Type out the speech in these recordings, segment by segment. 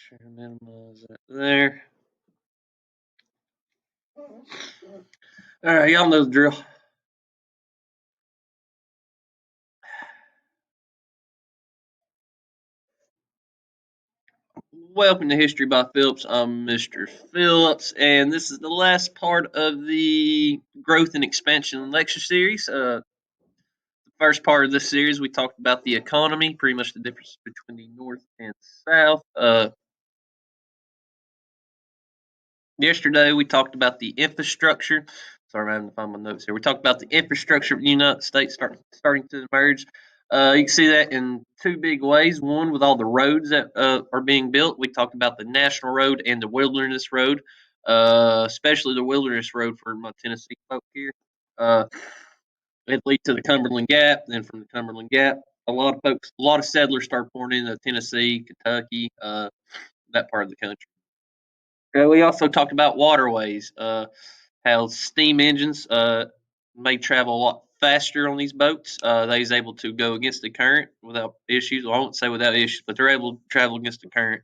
Sure, minimize that there. All right, y'all know the drill. Welcome to History by Phillips. I'm Mr. Phillips, and this is the last part of the Growth and Expansion lecture series. The first part of this series, we talked about the economy, pretty much the difference between the North and South. Yesterday, we talked about the infrastructure. Sorry, I'm having to find my notes here. We talked about the infrastructure of the United States starting to emerge. You can see that in two big ways. One, with all the roads that are being built. We talked about the National Road and the Wilderness Road, especially the Wilderness Road for my Tennessee folk here. Uh, it leads to the Cumberland Gap. Then from the Cumberland Gap, a lot of settlers start pouring into Tennessee, Kentucky, that part of the country. We also talked about waterways, how steam engines may travel a lot faster on these boats. They was able to go against the current without issues. Well, I won't say without issues, but they're able to travel against the current.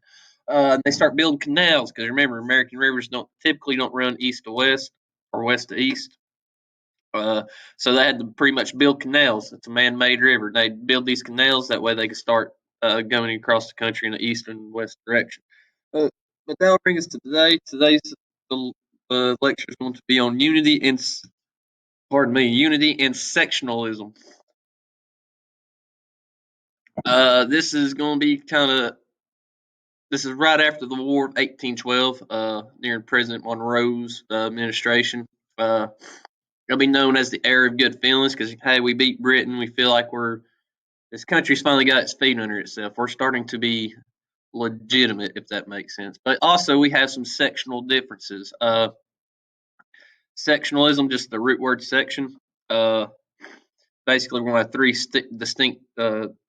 They start building canals because remember, American rivers don't run east to west or west to east. So they had to pretty much build canals. It's a man-made river. They build these canals that way they could start going across the country in the east and west direction. Uh, but that'll bring us to today. Today's lecture is going to be on unity and sectionalism. This is going to be this is right after the War of 1812, during President Monroe's administration. It'll be known as the era of good feelings because hey, we beat Britain. We feel like this country's finally got its feet under itself. We're starting to be legitimate, if that makes sense. But also, we have some sectional differences. Sectionalism, just the root word section. Uh, Basically, we're going to have three distinct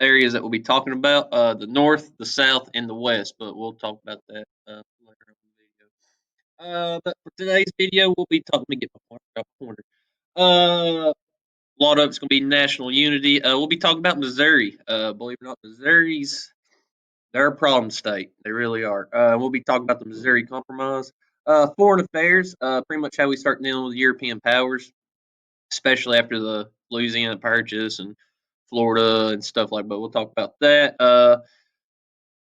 areas that we'll be talking about: the North, the South, and the West. But we'll talk about that later in the video. But for today's video, we'll be talking. Let me get my pointer. A lot of it's going to be national unity. We'll be talking about Missouri. Believe it or not, they're a problem state. They really are. We'll be talking about the Missouri Compromise. Foreign affairs, pretty much how we start dealing with European powers, especially after the Louisiana Purchase and Florida and stuff like that. But we'll talk about that.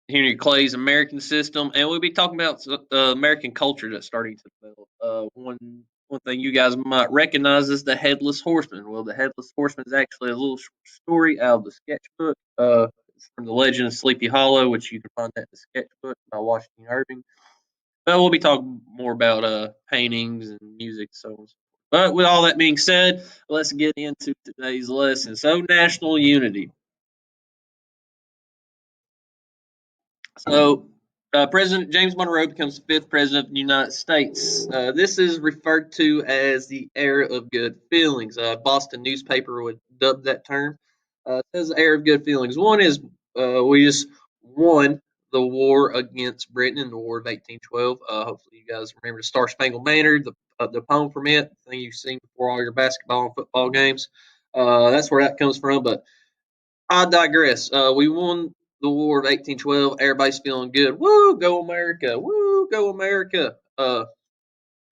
Henry Clay's American system, and we'll be talking about American culture that's starting to develop. One thing you guys might recognize is the Headless Horseman. Well, the Headless Horseman is actually a little story out of the sketchbook. It's from the Legend of Sleepy Hollow, which you can find that in the sketchbook by Washington Irving. But we'll be talking more about paintings and music, so on. But with all that being said, let's get into today's lesson. So, national unity. So, President James Monroe becomes the fifth president of the United States. This is referred to as the era of good feelings. Boston newspaper would dub that term. It says the era of good feelings. One is we just won the war against Britain in the War of 1812. Hopefully, you guys remember the Star Spangled Banner, the poem from it, the thing you've seen before all your basketball and football games. That's where that comes from. But I digress. We won the War of 1812. Everybody's feeling good. Woo, go America! Woo, go America!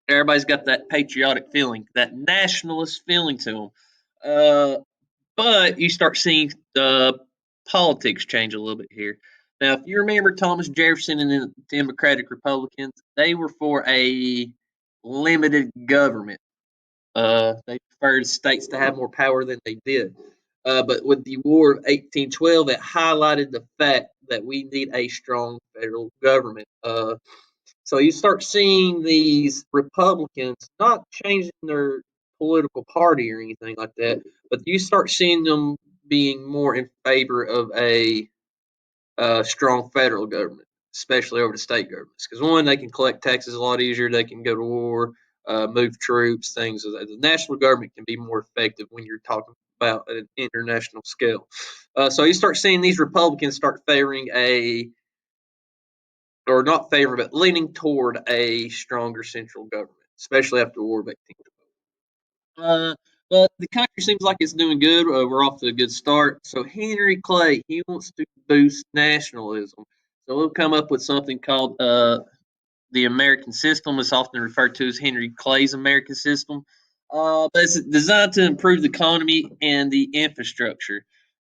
Everybody's got that patriotic feeling, that nationalist feeling to them. But you start seeing the politics change a little bit here. Now, if you remember Thomas Jefferson and the Democratic Republicans, they were for a limited government. They preferred states to have more power than they did. But with the War of 1812, it highlighted the fact that we need a strong federal government. So you start seeing these Republicans not changing their political party or anything like that, but you start seeing them being more in favor of a strong federal government, especially over the state governments. Because one, they can collect taxes a lot easier. They can go to war, move troops, things of that. The national government can be more effective when you're talking about an international scale. So you start seeing these Republicans start favoring or not favoring, but leaning toward a stronger central government, especially after the War of 1812. But the country seems like it's doing good. We're off to a good start. So Henry Clay, he wants to boost nationalism. So we'll come up with something called the American system. It's often referred to as Henry Clay's American system. But it's designed to improve the economy and the infrastructure.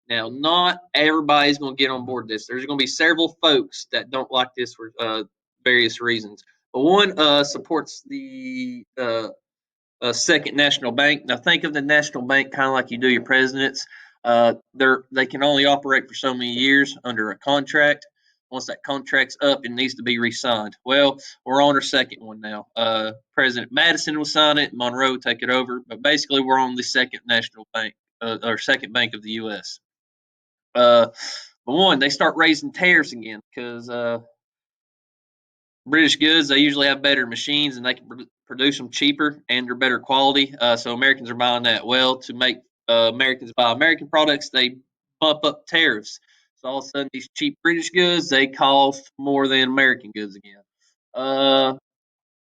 Now, not everybody's going to get on board this. There's going to be several folks that don't like this for various reasons. But one supports the Second National Bank. Now, think of the national bank kind of like you do your presidents. They can only operate for so many years under a contract. Once that contract's up, it needs to be re-signed. Well, we're on our second one now. President Madison will sign it. Monroe will take it over. But basically, we're on the Second National Bank, or Second Bank of the U.S. But one, they start raising tariffs again because British goods, they usually have better machines and they can produce them cheaper and they're better quality. So Americans are buying that. Well, to make Americans buy American products, they bump up tariffs. So all of a sudden, these cheap British goods, they cost more than American goods again. Uh,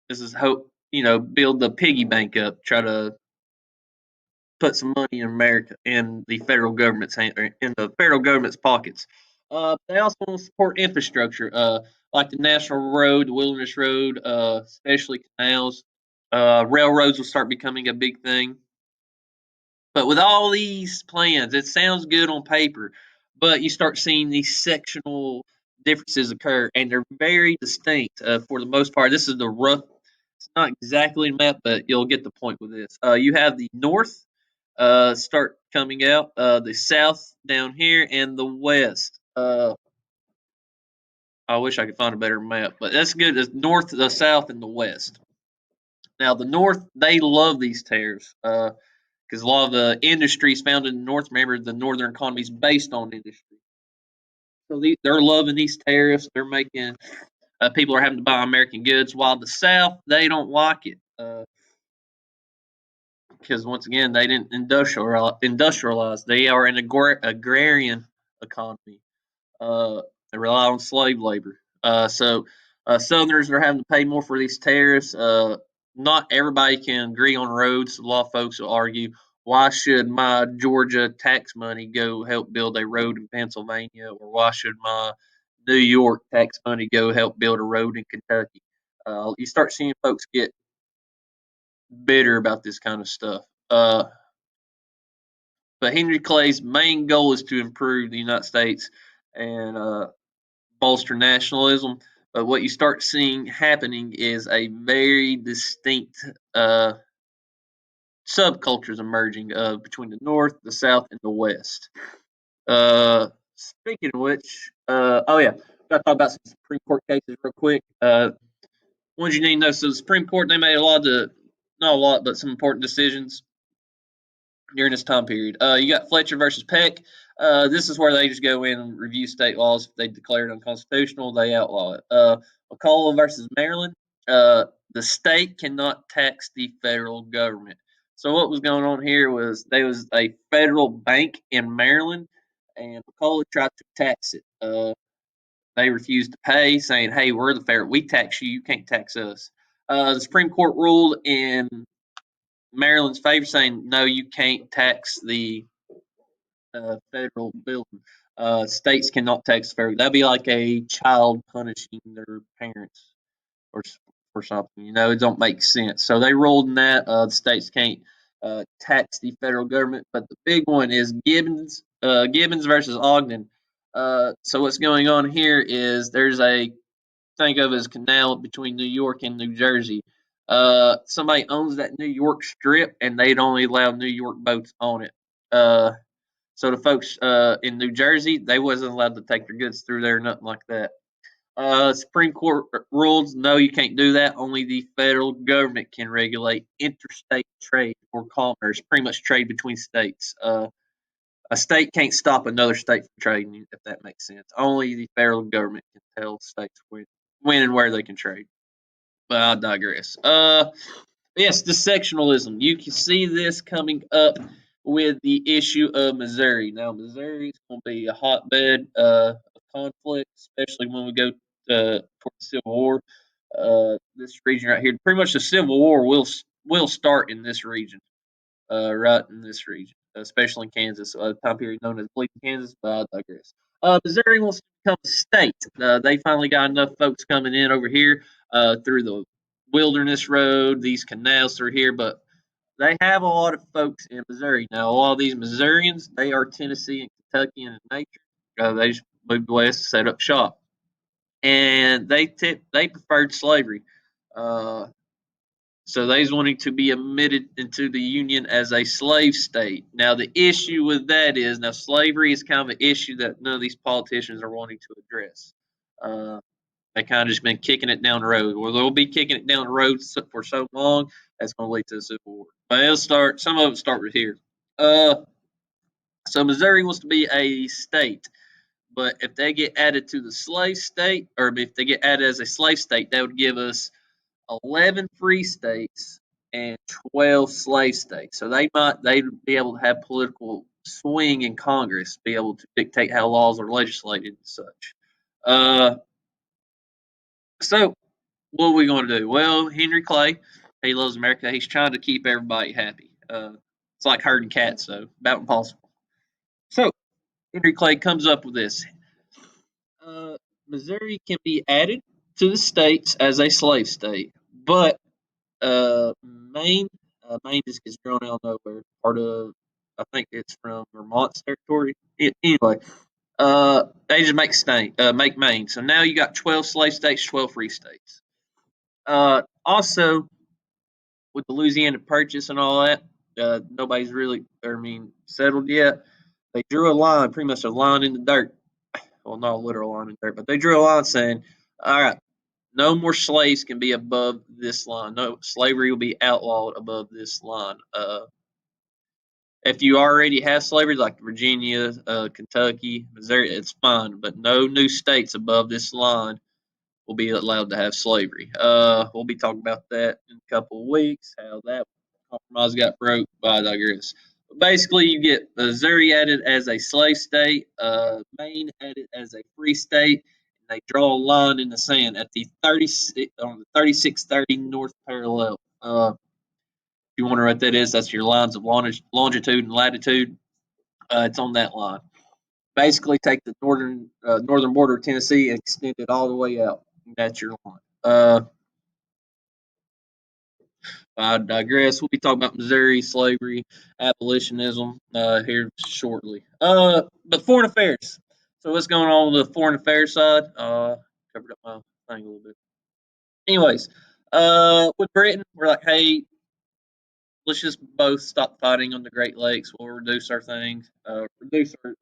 this is hope, build the piggy bank up, try to put some money in America in the federal government's hand, or in the federal government's pockets. They also want to support infrastructure, like the National Road, the Wilderness Road, especially canals. Railroads will start becoming a big thing. But with all these plans, it sounds good on paper, but you start seeing these sectional differences occur, and they're very distinct for the most part. This is the rough, it's not exactly a map, but you'll get the point with this. You have the north start coming out, the south down here, and the west. I wish I could find a better map, but that's good. The north, the south, and the west. Now, the north, they love these tariffs. Because a lot of the industry is found in the north. Remember, the northern economy is based on industry, so they're loving these tariffs. They're making people are having to buy American goods, while the South they don't like it because once again they didn't industrialize. They are an agrarian economy. Uh, they rely on slave labor. So Southerners are having to pay more for these tariffs. Not everybody can agree on roads. A lot of folks will argue, why should my Georgia tax money go help build a road in Pennsylvania, or why should my New York tax money go help build a road in Kentucky? You start seeing folks get bitter about this kind of stuff. But Henry Clay's main goal is to improve the United States and bolster nationalism. But what you start seeing happening is a very distinct subcultures emerging between the North, the South, and the West. Speaking of which, oh yeah, got to talk about some Supreme Court cases real quick. Ones you need to know. So the Supreme Court, they made a lot of, not a lot, but some important decisions during this time period. You got Fletcher versus Peck. This is where they just go in and review state laws. If they declare it unconstitutional, they outlaw it. McCullough versus Maryland. The state cannot tax the federal government. So what was going on here was there was a federal bank in Maryland, and McCullough tried to tax it. They refused to pay, saying, "Hey, we're the federal. We tax you. You can't tax us." The Supreme Court ruled in Maryland's favor, saying, "No, you can't tax the federal building. States cannot tax federal. That'd be like a child punishing their parents or something. It don't make sense. So they ruled in that the states can't tax the federal government. But the big one is Gibbons versus Ogden. So what's going on here is there's a think of as canal between New York and New Jersey. Somebody owns that New York strip, and they'd only allow New York boats on it. So the folks in New Jersey, they wasn't allowed to take their goods through there, nothing like that. Supreme Court rules, no, you can't do that. Only the federal government can regulate interstate trade or commerce, pretty much trade between states. A state can't stop another state from trading, if that makes sense. Only the federal government can tell states when and where they can trade. But I digress. Yes, the sectionalism. You can see this coming up with the issue of Missouri. Now, Missouri is going to be a hotbed of conflict, especially when we go toward the Civil War. This region right here, pretty much the Civil War will start in this region, right in this region, especially in Kansas, a time period known as Bleeding Kansas. But I digress. Missouri wants to become a state. They finally got enough folks coming in over here through the wilderness road, these canals through here, but they have a lot of folks in Missouri now. A lot of these Missourians, they are Tennessee and Kentucky in nature. They just moved west to set up shop, and they preferred slavery. Uh, so they's wanting to be admitted into the Union as a slave state. Now the issue with that is now slavery is kind of an issue that none of these politicians are wanting to address. Uh, they kind of just been kicking it down the road. Well, they'll be kicking it down the road for so long that's going to lead to a civil war. But it'll start. Some of it start with here. Uh, so Missouri wants to be a state, but if they get added to the slave state, or if they get added as a slave state, that would give us 11 free states and 12 slave states. So they'd be able to have political swing in Congress, be able to dictate how laws are legislated and such. Uh, so what are we going to do? Well, Henry Clay, he loves America. He's trying to keep everybody happy. It's like herding cats, so about impossible. So Henry Clay comes up with this. Uh, Missouri can be added to the states as a slave state, but Maine just gets thrown out of nowhere. Part of, I think it's from Vermont's territory. Anyway, they just make Maine. So now you got 12 slave states, 12 free states. Also, with the Louisiana Purchase and all that, nobody's really, settled yet. They drew a line, pretty much a line in the dirt. Well, not a literal line in the dirt, but they drew a line saying, all right, no more slaves can be above this line. No slavery will be outlawed above this line. If you already have slavery, like Virginia, Kentucky, Missouri, it's fine. But no new states above this line will be allowed to have slavery. We'll be talking about that in a couple of weeks. How that compromise got broke. But I digress. But basically, you get Missouri added as a slave state, Maine added as a free state. And they draw a line in the sand at the 3630 North parallel. You wonder what that is? That's your lines of longitude and latitude. It's on that line. Basically, take the northern border of Tennessee and extend it all the way out. That's your line. I digress. We'll be talking about Missouri slavery, abolitionism here shortly. But foreign affairs. So what's going on with the foreign affairs side? Covered up my thing a little bit. Anyways, with Britain, we're like, hey, let's just both stop fighting on the Great Lakes. We'll reduce our things, reduce our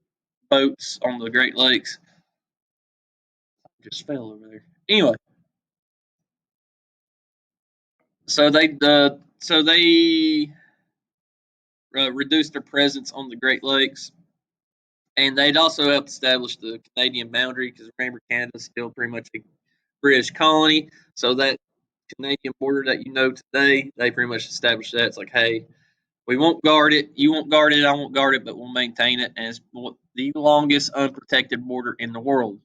boats on the Great Lakes. Just fell over there. Anyway, so they reduced their presence on the Great Lakes, and they'd also helped establish the Canadian boundary because remember Canada's still pretty much a British colony. So that Canadian border that you know today, they pretty much established that. It's like, hey, we won't guard it. You won't guard it. I won't guard it, but we'll maintain it. And it's the longest unprotected border in the world,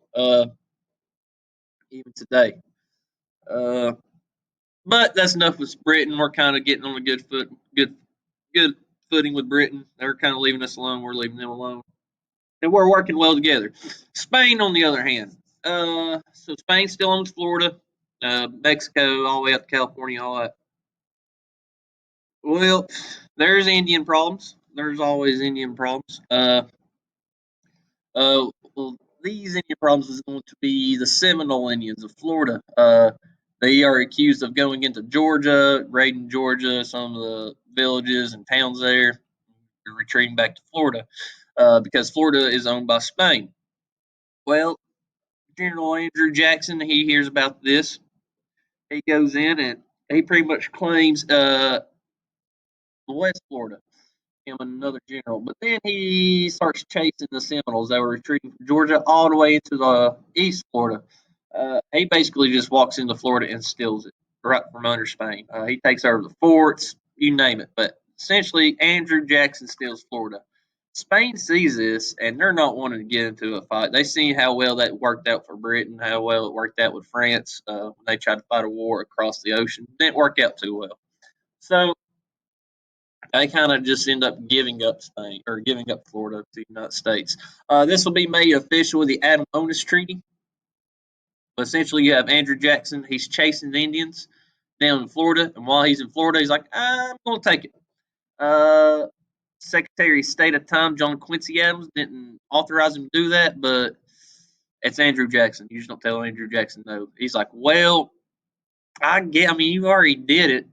even today. Uh, but that's enough with Britain. We're kind of getting on a good footing with Britain. They're kind of leaving us alone. We're leaving them alone, and we're working well together. Spain, on the other hand, so Spain still owns Florida, Mexico, all the way up to California, all that. Well, there's Indian problems. There's always Indian problems. Well, these Indian problems is going to be the Seminole Indians of Florida. They are accused of going into Georgia, raiding Georgia, some of the villages and towns there, retreating back to Florida because Florida is owned by Spain. Well, General Andrew Jackson, he hears about this. He goes in and he pretty much claims West Florida, him and another general. But then he starts chasing the Seminoles that were retreating from Georgia all the way into the East Florida. He basically just walks into Florida and steals it right from under Spain. He takes over the forts, you name it. But essentially, Andrew Jackson steals Florida. Spain sees this and they're not wanting to get into a fight. They see how well that worked out for Britain, how well it worked out with France when they tried to fight a war across the ocean. It didn't work out too well. So They kind of just end up giving up Spain or giving up Florida to the United States. This will be made official with the Adam Onis Treaty. But essentially, you have Andrew Jackson. He's chasing the Indians down in Florida, and while he's in Florida, he's like, "I'm going to take it." Uh, Secretary of State at the time, John Quincy Adams, didn't authorize him to do that, but it's Andrew Jackson. You just don't tell Andrew Jackson no. He's like, "Well, I mean, you already did it,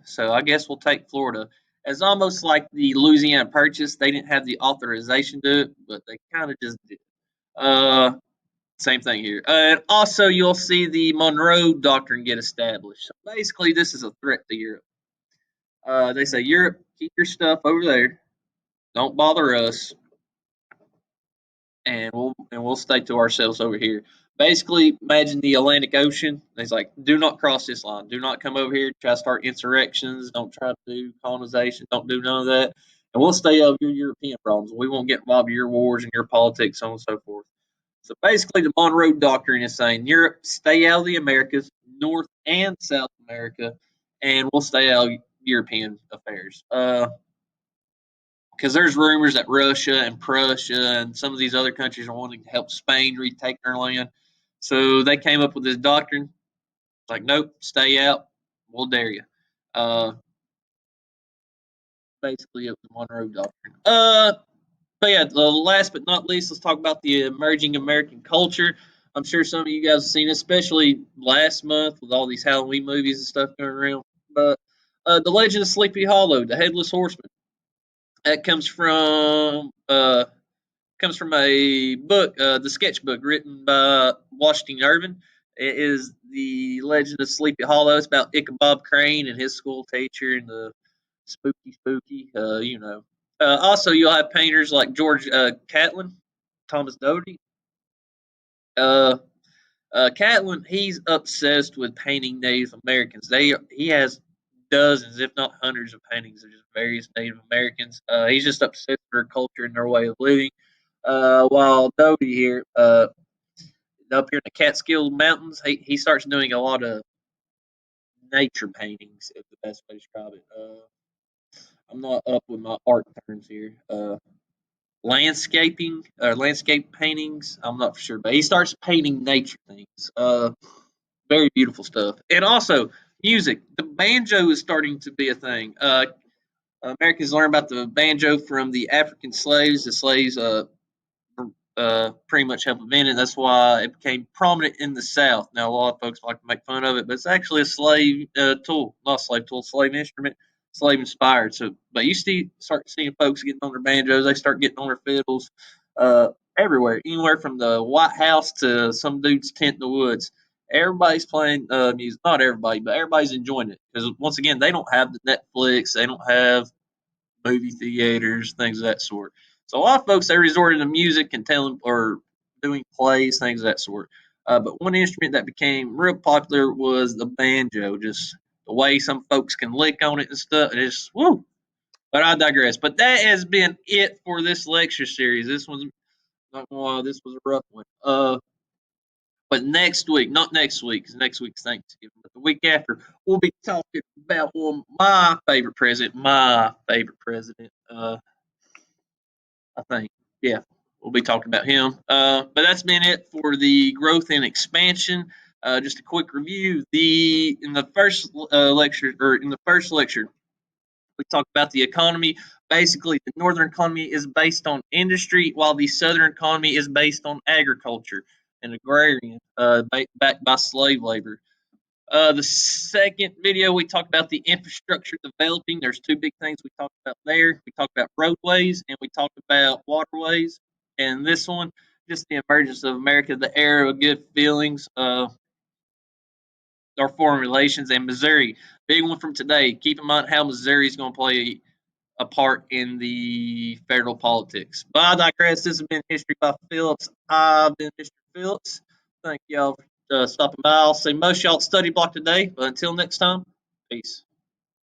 so I guess we'll take Florida." It's almost like the Louisiana Purchase. They didn't have the authorization to do it, but they kind of just did. Uh, Same thing here. And also, you'll see the Monroe Doctrine get established. So basically, this is a threat to Europe. They say, Europe, keep your stuff over there. Don't bother us, and we'll stay to ourselves over here. Basically, imagine the Atlantic Ocean. It's like, do not cross this line. Do not come over here. Try to start insurrections. Don't try to do colonization. Don't do none of that. And we'll stay out of your European problems. We won't get involved in your wars and your politics, so on and so forth. So basically, the Monroe Doctrine is saying Europe, stay out of the Americas, North and South America, and we'll stay out of European affairs. Because there's rumors that Russia and Prussia and some of these other countries are wanting to help Spain retake their land. So they came up with this doctrine. Like, nope, stay out. We'll dare you. Uh, Basically, it was the Monroe Doctrine. But yeah, last but not least, let's talk about the emerging American culture. I'm sure some of you guys have seen it, especially last month with all these Halloween movies and stuff going around. But the Legend of Sleepy Hollow, the Headless Horseman, that comes from a book, the sketchbook written by Washington Irving. It is the Legend of Sleepy Hollow. It's about Ichabod Crane and his school teacher and the spooky. Also, you'll have painters like George Catlin, Thomas Doty. Uh, Catlin, he's obsessed with painting Native Americans. He has dozens, if not hundreds, of paintings of just various Native Americans. He's just obsessed with their culture and their way of living. While Doty here, up here in the Catskill Mountains, he starts doing a lot of nature paintings, is the best way to describe it. I'm not up with my art terms here. Landscape paintings. I'm not for sure, but he starts painting nature things. Very beautiful stuff. And also music. The banjo is starting to be a thing. Americans learn about the banjo from the African slaves. The slaves pretty much helped invent it. That's why it became prominent in the South. Now, a lot of folks like to make fun of it, but it's actually a slave tool, not a slave tool, slave instrument, slave inspired. So, but you start seeing folks getting on their banjos, they start getting on their fiddles, everywhere, anywhere from the White House to some dude's tent in the woods. Everybody's playing music. Not everybody, but everybody's enjoying it because once again, they don't have the Netflix, they don't have movie theaters, things of that sort. So a lot of folks they resorted to music and telling or doing plays, things of that sort. But one instrument that became real popular was the banjo. Just the way some folks can lick on it and stuff. It's woo. But I digress. But that has been it for this lecture series. This one's not gonna lie, this was a rough one. But next week, not next week, because next week's Thanksgiving, but the week after, we'll be talking about one of my favorite president, I think. Yeah, we'll be talking about him. But that's been it for the growth and expansion. Just a quick review. In the first lecture, we talked about the economy. Basically, the northern economy is based on industry, while the southern economy is based on agriculture and agrarian, backed by slave labor. The second video, we talked about the infrastructure developing. There's two big things we talked about there. We talked about roadways and we talked about waterways. And this one, just the emergence of America, the era of good feelings, our foreign relations, and Missouri. Big one from today. Keep in mind how Missouri is going to play a part in the federal politics. But I digress. This has been History by Phillips. I've been Mr. Phillips. Thank y'all for stopping by. I'll say most y'all study block today, but until next time, peace.